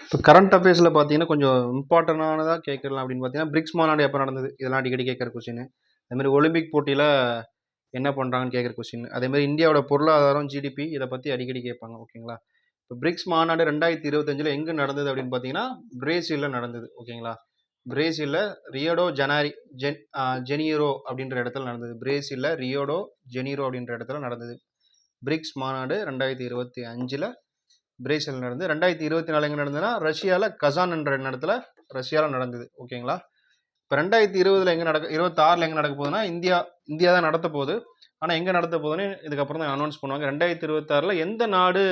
இப்போ கரண்ட் அஃபேர்ஸில் பார்த்தீங்கன்னா கொஞ்சம் இம்பார்ட்டண்டானதாக கேட்கலாம் அப்படின்னு பார்த்தீங்கன்னா பிரிக்ஸ் மாநாடு எப்போ நடந்தது, இதெல்லாம் அடிக்கடி கேட்குற கொஸ்டின். அதேமாதிரி ஒலிம்பிக் போட்டியில் என்ன பண்ணுறாங்கன்னு கேட்குற கொஸ்டின். அதேமாதிரி இந்தியாவோட பொருளாதாரம் ஜிடிபி இதை பற்றி அடிக்கடி கேட்பாங்க. ஓகேங்களா. இப்போ பிரிக்ஸ் மாநாடு 2025 எங்கே நடந்தது அப்படின்னு பார்த்தீங்கன்னா பிரேசிலில் நடந்தது. ஓகேங்களா. பிரேசிலில் ரியோடோ ஜெனீரோ அப்படின்ற இடத்துல நடந்தது. பிரேசிலில் ரியோடோ ஜெனீரோ அப்படின்ற இடத்துல நடந்தது பிரிக்ஸ் மாநாடு 2025 பிரேசில் நடந்தது. 2024 எங்கே நடந்ததுன்னா ரஷ்யாவில் கசான் என்ற இடத்துல ரஷ்யாவில் நடந்தது. ஓகேங்களா. இப்போ 2020 எங்கே 26 எங்கே நடக்க போகுதுன்னா இந்தியா தான் நடத்த போகுது. ஆனால் எங்கே நடத்த போகுதுன்னு இதுக்கப்புறம் தான் அனௌன்ஸ் பண்ணுவாங்க. 2026 எந்த நாடு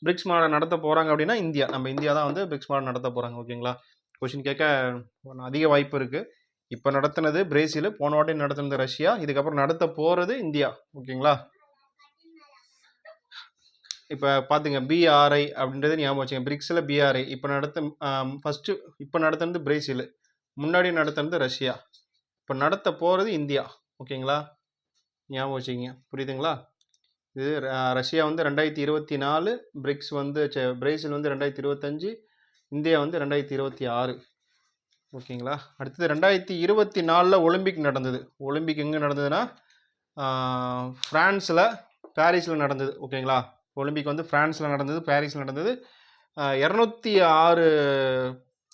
பிரிக்ஸ் மாநாடு நடத்த போகிறாங்க அப்படின்னா இந்தியா. நம்ம இந்தியா தான் வந்து பிரிக்ஸ் மாநாடு நடத்த போகிறாங்க. ஓகேங்களா. கொஸ்டின் கேட்க அதிக வாய்ப்பு இருக்குது. இப்போ நடத்தினது பிரேசில், போன வாட்டி நடத்தினது ரஷ்யா, இதுக்கப்புறம் நடத்த போகிறது இந்தியா. ஓகேங்களா. இப்போ பார்த்துங்க பிஆர்ஐ அப்படின்றது ஞாபகம் வச்சுங்க. பிரிக்ஸில் பிஆர்ஐ இப்போ நடத்துனது பிரேசில், முன்னாடி நடத்துனது ரஷ்யா, இப்போ நடத்த போகிறது இந்தியா. ஓகேங்களா. ஞாபகம் வச்சுக்கிங்க. புரியுதுங்களா. இது ரஷ்யா வந்து 2024, பிரிக்ஸ் வந்து பிரேசில் வந்து 2025, இந்தியா வந்து 2026. ஓகேங்களா. அடுத்தது 2024 ஒலிம்பிக் நடந்தது. ஒலிம்பிக் எங்கே நடந்ததுன்னா ஃப்ரான்ஸில் பாரிஸில் நடந்தது. ஓகேங்களா. ஒலிம்பிக் வந்து ஃப்ரான்ஸில் நடந்தது, பாரிஸில் நடந்தது. 206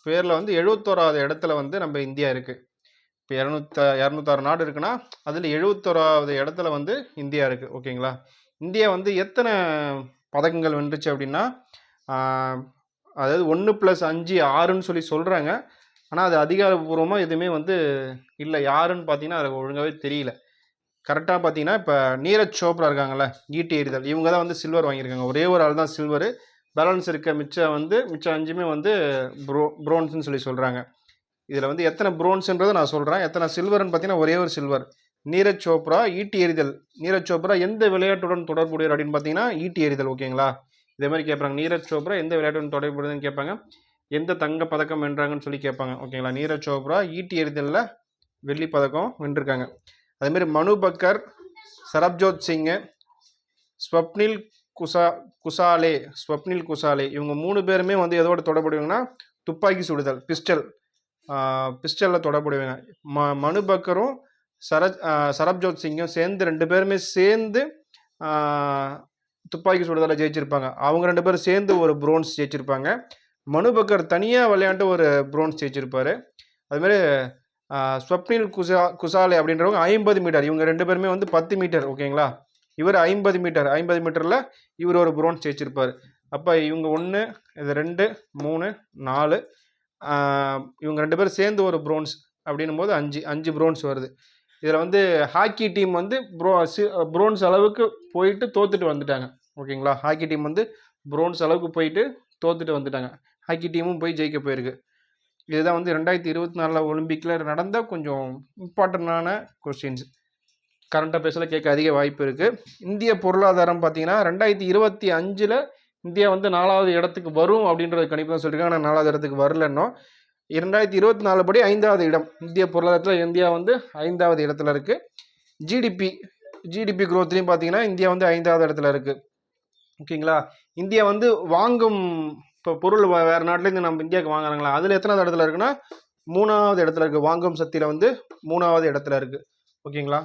பேரில் வந்து 71வது இடத்துல வந்து நம்ம இந்தியா இருக்குது. இப்போ 206 நாடு இருக்குன்னா அதில் 71வது இடத்துல வந்து இந்தியா இருக்குது. ஓகேங்களா. இந்தியா வந்து எத்தனை பதக்கங்கள் வென்றுச்சு அப்படின்னா அதாவது 1+5 6ன்னு சொல்லி சொல்கிறாங்க. ஆனால் அது அதிகாரப்பூர்வமாக எதுவுமே வந்து இல்லை. யாருன்னு பார்த்தீங்கன்னா அது ஒழுங்காகவே தெரியல. கரெக்டாக பார்த்தீங்கன்னா இப்போ நீரஜ் சோப்ரா இருக்காங்கல்ல, ஈட்டி எறிதல், இவங்க தான் வந்து சில்வர் வாங்கியிருக்காங்க. ஒரே ஒரு ஆள் தான் சில்வரு. பேலன்ஸ் இருக்க மிச்சம் 5மே வந்து ப்ரோன்ஸ்ன்னு சொல்லி சொல்கிறாங்க. இதில் வந்து எத்தனை ப்ரோன்ஸுன்றதை நான் சொல்கிறேன். எத்தனை சில்வர்னு பார்த்தீங்கன்னா ஒரே ஒரு சில்வர். நீரஜ் சோப்ரா ஈட்டி எறிதல். நீரஜ் சோப்ரா எந்த விளையாட்டுடன் தொடர்புடையவர் அப்படின்னு பார்த்தீங்கன்னா ஈட்டி எறிதல். ஓகேங்களா. இதே மாதிரி கேட்பாங்க. நீரஜ் சோப்ரா எந்த விளையாட்டுடன் தொடர்புடையதுன்னு கேட்பாங்க. எந்த தங்க பதக்கம் வென்றாங்கன்னு சொல்லி கேட்பாங்க. ஓகேங்களா. நீரஜ் சோப்ரா ஈட்டி எறிதலில் வெள்ளி பதக்கம் வென்றிருக்காங்க. அதேமாதிரி மனு பக்கர், சரப்ஜோத் சிங்கு, ஸ்வப்னில் குசாலே இவங்க 3 பேருமே வந்து எதோட தொடர்புடையவங்கன்னா துப்பாக்கி சுடுதல், பிஸ்டலில் தொடர்புடையவங்க. மனு பக்கரும் சரப்ஜோத் சிங்கும் சேர்ந்து 2 பேருமே சேர்ந்து துப்பாக்கி சுடுதலை ஜெயிச்சிருப்பாங்க. அவங்க 2 பேரும் சேர்ந்து ஒரு ப்ரோன்ஸ் ஜெயிச்சிருப்பாங்க. மனு பக்கர் தனியாக விளையாண்டு ஒரு ப்ரோன்ஸ் ஜெயிச்சிருப்பாரு. அதுமாதிரி ஸ்வப்னில் குசாலே அப்படின்றவங்க 50 மீட்டர், இவங்க 2 பேருமே வந்து 10 மீட்டர். ஓகேங்களா. இவர் 50 மீட்டரில் இவர் ஒரு ப்ரோன்ஸ் ஜெயிச்சிருப்பார். அப்போ இவங்க 1, இது 2, 3, 4, இவங்க 2 பேரும் சேர்ந்து ஒரு ப்ரோன்ஸ் அப்படின்னும் போது 5 ப்ரோன்ஸ் வருது. இதில் வந்து ஹாக்கி டீம் வந்து ப்ரோன்ஸ் அளவுக்கு போயிட்டு தோத்துட்டு வந்துட்டாங்க. ஓகேங்களா. ஹாக்கி டீம் வந்து ப்ரோன்ஸ் அளவுக்கு போயிட்டு தோத்துட்டு வந்துட்டாங்க. ஹாக்கி டீமும் போய் ஜெயிக்க போயிருக்கு. இதுதான் வந்து 2024 ஒலிம்பிக்கில் நடந்த கொஞ்சம் இம்பார்ட்டண்டான கொஸ்டின்ஸ். கரண்ட் அஃபேர்ஸில் கேட்க அதிக வாய்ப்பு இருக்குது. இந்திய பொருளாதாரம் பார்த்தீங்கன்னா 2025 இந்தியா வந்து 4வது இடத்துக்கு வரும் அப்படின்றது கணிப்பு தான் சொல்லியிருக்காங்க. ஆனால் 4வது இடத்துக்கு வரலன்னோ. 2024 படி 5வது இடம். இந்திய பொருளாதாரத்தில் இந்தியா வந்து 5வது இடத்துல இருக்குது. ஜிடிபி க்ரோத்லையும் பார்த்தீங்கன்னா இந்தியா வந்து 5வது இடத்துல இருக்குது. ஓகேங்களா. இந்தியா வந்து வாங்கும் இப்போ பொருள் வேறு நாட்டிலேருந்து நம்ம இந்தியாவுக்கு வாங்குறாங்களா, அதில் எத்தனாவது இடத்துல இருக்குன்னா 3வது இடத்துல இருக்குது. வாங்கும் சக்தியில் வந்து 3வது இடத்துல இருக்குது. ஓகேங்களா.